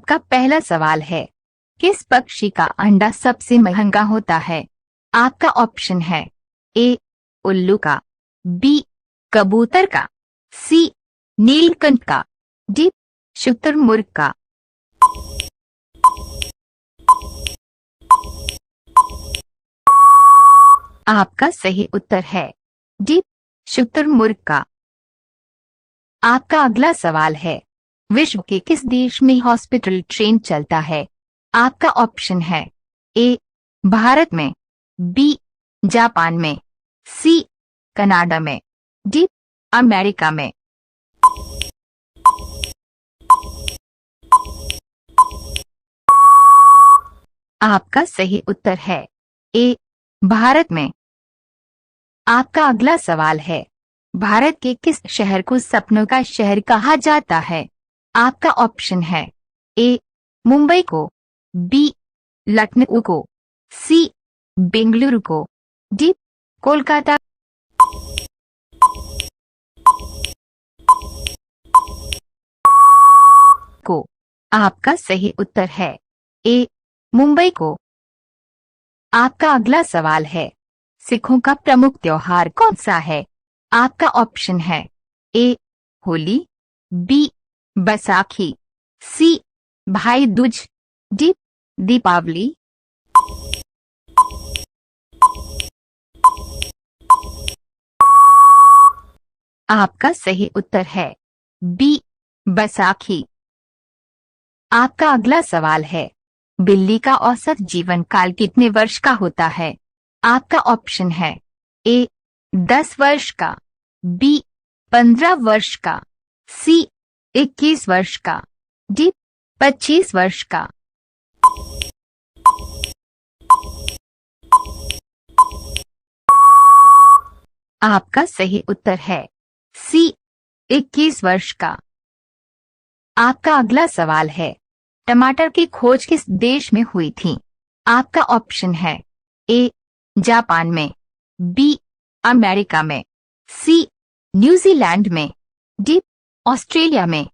आपका पहला सवाल है, किस पक्षी का अंडा सबसे महंगा होता है? आपका ऑप्शन है ए उल्लू का, बी कबूतर का, सी नीलकंठ का, डी शुतुरमुर्ग का। आपका सही उत्तर है डी शुतुरमुर्ग का। आपका अगला सवाल है, विश्व के किस देश में हॉस्पिटल ट्रेन चलता है? आपका ऑप्शन है ए भारत में, बी जापान में, सी कनाडा में, डी अमेरिका में। आपका सही उत्तर है ए भारत में। आपका अगला सवाल है, भारत के किस शहर को सपनों का शहर कहा जाता है? आपका ऑप्शन है ए मुंबई को, बी लखनऊ को, सी बेंगलुरु को, डी कोलकाता को। आपका सही उत्तर है ए मुंबई को। आपका अगला सवाल है, सिखों का प्रमुख त्योहार कौन सा है? आपका ऑप्शन है ए होली, बी बैसाखी, सी भाई दूज, डी दीपावली। आपका सही उत्तर है बी बैसाखी। आपका अगला सवाल है, बिल्ली का औसत जीवन काल कितने वर्ष का होता है? आपका ऑप्शन है ए 10 वर्ष का, बी 15 वर्ष का, सी 21 वर्ष का, डी 25 वर्ष का। आपका सही उत्तर है सी 21 वर्ष का। आपका अगला सवाल है, टमाटर की खोज किस देश में हुई थी? आपका ऑप्शन है ए जापान में, बी अमेरिका में, सी न्यूजीलैंड में, डी ऑस्ट्रेलिया में।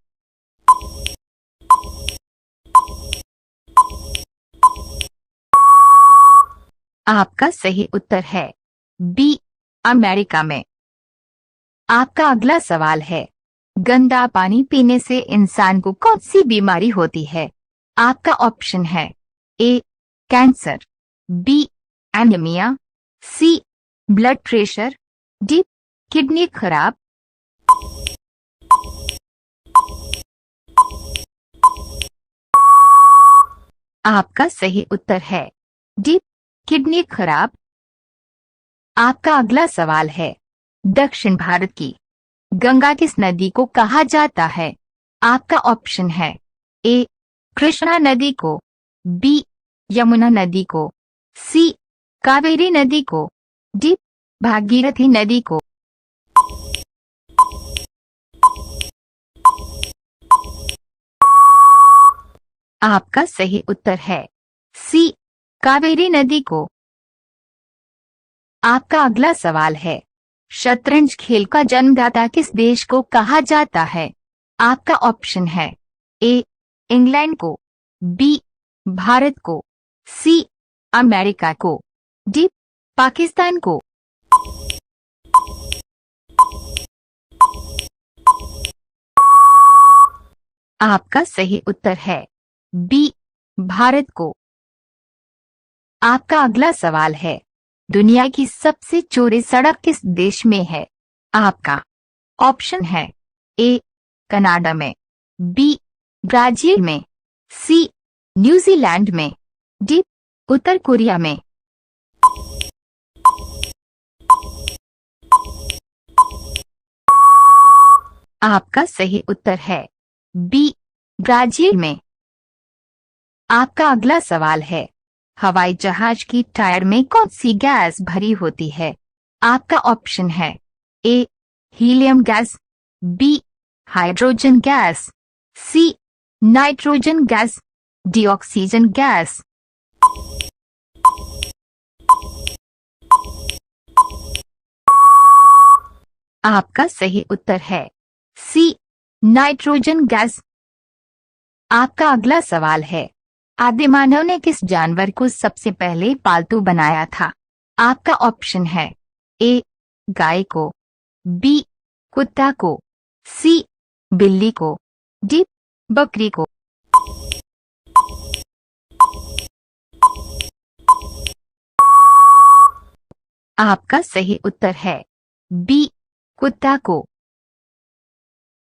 आपका सही उत्तर है बी अमेरिका में। आपका अगला सवाल है, गंदा पानी पीने से इंसान को कौन सी बीमारी होती है? आपका ऑप्शन है ए कैंसर, बी एनीमिया, सी ब्लड प्रेशर, डी किडनी खराब। आपका सही उत्तर है डी किडनी खराब। आपका अगला सवाल है, दक्षिण भारत की गंगा किस नदी को कहा जाता है? आपका ऑप्शन है ए कृष्णा नदी को, बी यमुना नदी को, सी कावेरी नदी को, डी भागीरथी नदी को। आपका सही उत्तर है सी कावेरी नदी को। आपका अगला सवाल है, शतरंज खेल का जन्मदाता किस देश को कहा जाता है? आपका ऑप्शन है ए इंग्लैंड को, बी भारत को, सी अमेरिका को, डी पाकिस्तान को। आपका सही उत्तर है बी भारत को। आपका अगला सवाल है, दुनिया की सबसे चौड़ी सड़क किस देश में है? आपका ऑप्शन है ए कनाडा में, बी ब्राजील में, सी न्यूजीलैंड में, डी उत्तर कोरिया में। आपका सही उत्तर है बी ब्राजील में। आपका अगला सवाल है, हवाई जहाज की टायर में कौन सी गैस भरी होती है? आपका ऑप्शन है A helium gas, B hydrogen gas, C nitrogen gas, D oxygen gas. आपका सही उत्तर है सी नाइट्रोजन गैस। आपका अगला सवाल है, आदिमानव ने किस जानवर को सबसे पहले पालतू बनाया था? आपका ऑप्शन है ए गाय को, बी कुत्ता को, सी बिल्ली को, डी बकरी को। आपका सही उत्तर है बी कुत्ता को।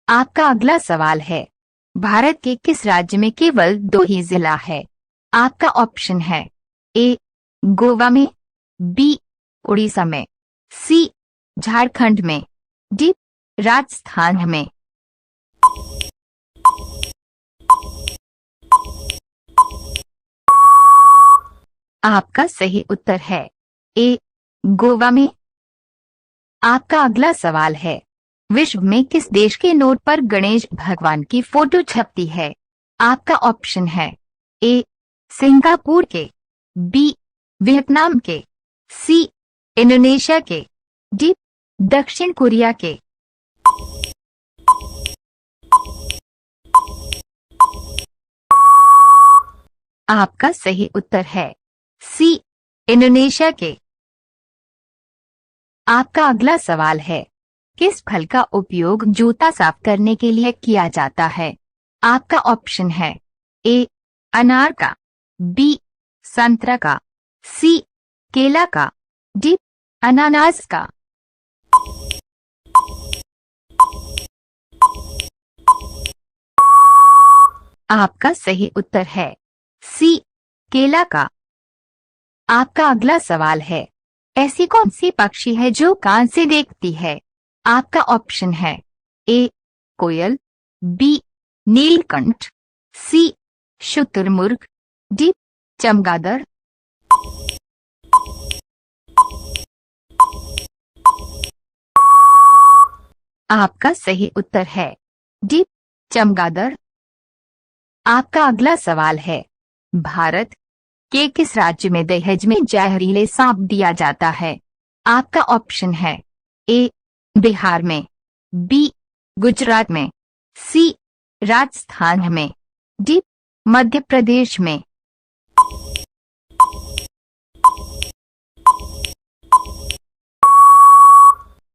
आपका अगला सवाल है, भारत के किस राज्य में केवल 2 ही जिला है? आपका ऑप्शन है ए गोवा में, बी उड़ीसा में, सी झारखंड में, डी राजस्थान में। आपका सही उत्तर है ए गोवा में। आपका अगला सवाल है, विश्व में किस देश के नोट पर गणेश भगवान की फोटो छपती है? आपका ऑप्शन है ए सिंगापुर के, बी वियतनाम के, सी इंडोनेशिया के, डी दक्षिण कोरिया के। आपका सही उत्तर है सी इंडोनेशिया के। आपका अगला सवाल है, किस फल का उपयोग जूता साफ करने के लिए किया जाता है? आपका ऑप्शन है ए अनार का, बी संतरा का, सी केला का, डी अनानास का। आपका सही उत्तर है सी केला का। आपका अगला सवाल है, ऐसी कौन सी पक्षी है जो कान से देखती है? आपका ऑप्शन है ए कोयल, बी नीलकंठ, सी शुतुरमुर्ग, डी चमगादड़। आपका सही उत्तर है डी चमगादड़। आपका अगला सवाल है, भारत के किस राज्य में दहेज में जहरीले सांप दिया जाता है? आपका ऑप्शन है ए बिहार में, बी गुजरात में, सी राजस्थान में, डी मध्य प्रदेश में।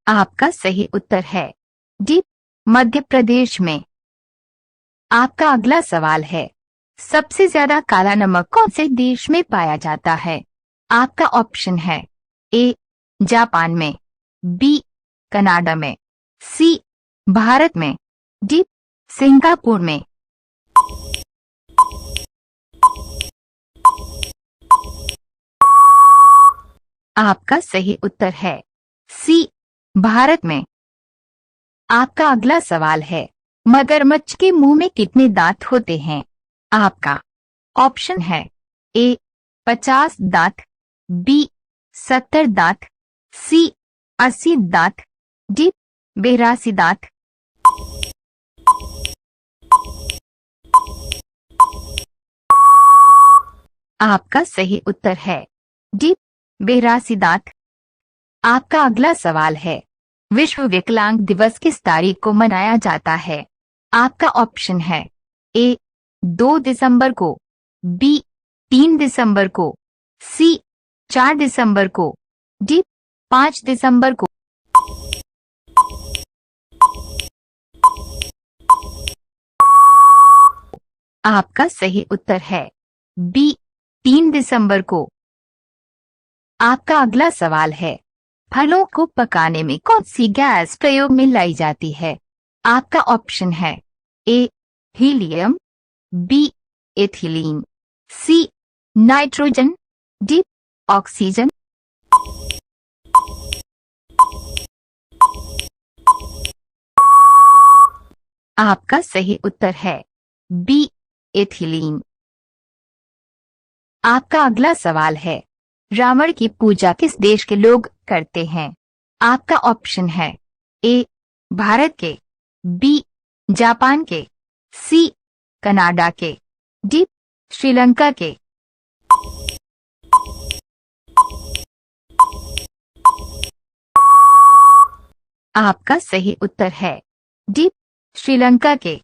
आपका सही उत्तर है डी मध्य प्रदेश में। आपका अगला सवाल है, सबसे ज्यादा काला नमक कौन से देश में पाया जाता है? आपका ऑप्शन है ए जापान में, बी कनाडा में, सी भारत में, डी सिंगापुर में। आपका सही उत्तर है सी भारत में। आपका अगला सवाल है, मगरमच्छ के मुंह में कितने दांत होते हैं? आपका ऑप्शन है ए 50 दांत, बी 70 दांत, सी 80 दांत, डी 82 दांत। आपका सही उत्तर है डी 82 दांत। आपका अगला सवाल है, विश्व विकलांग दिवस किस तारीख को मनाया जाता है? आपका ऑप्शन है ए 2 दिसंबर को, बी 3 दिसंबर को, सी 4 दिसंबर को, डी 5 दिसंबर को। आपका सही उत्तर है बी 3 दिसंबर को। आपका अगला सवाल है, फलों को पकाने में कौन सी गैस प्रयोग में लाई जाती है? आपका ऑप्शन है A helium, B ethylene, C nitrogen, D oxygen. आपका सही उत्तर है बी एथिलीन। आपका अगला सवाल है, रावण की पूजा किस देश के लोग करते हैं? आपका ऑप्शन है ए भारत के, बी जापान के, सी कनाडा के, डी श्रीलंका के। आपका सही उत्तर है डी श्रीलंका के।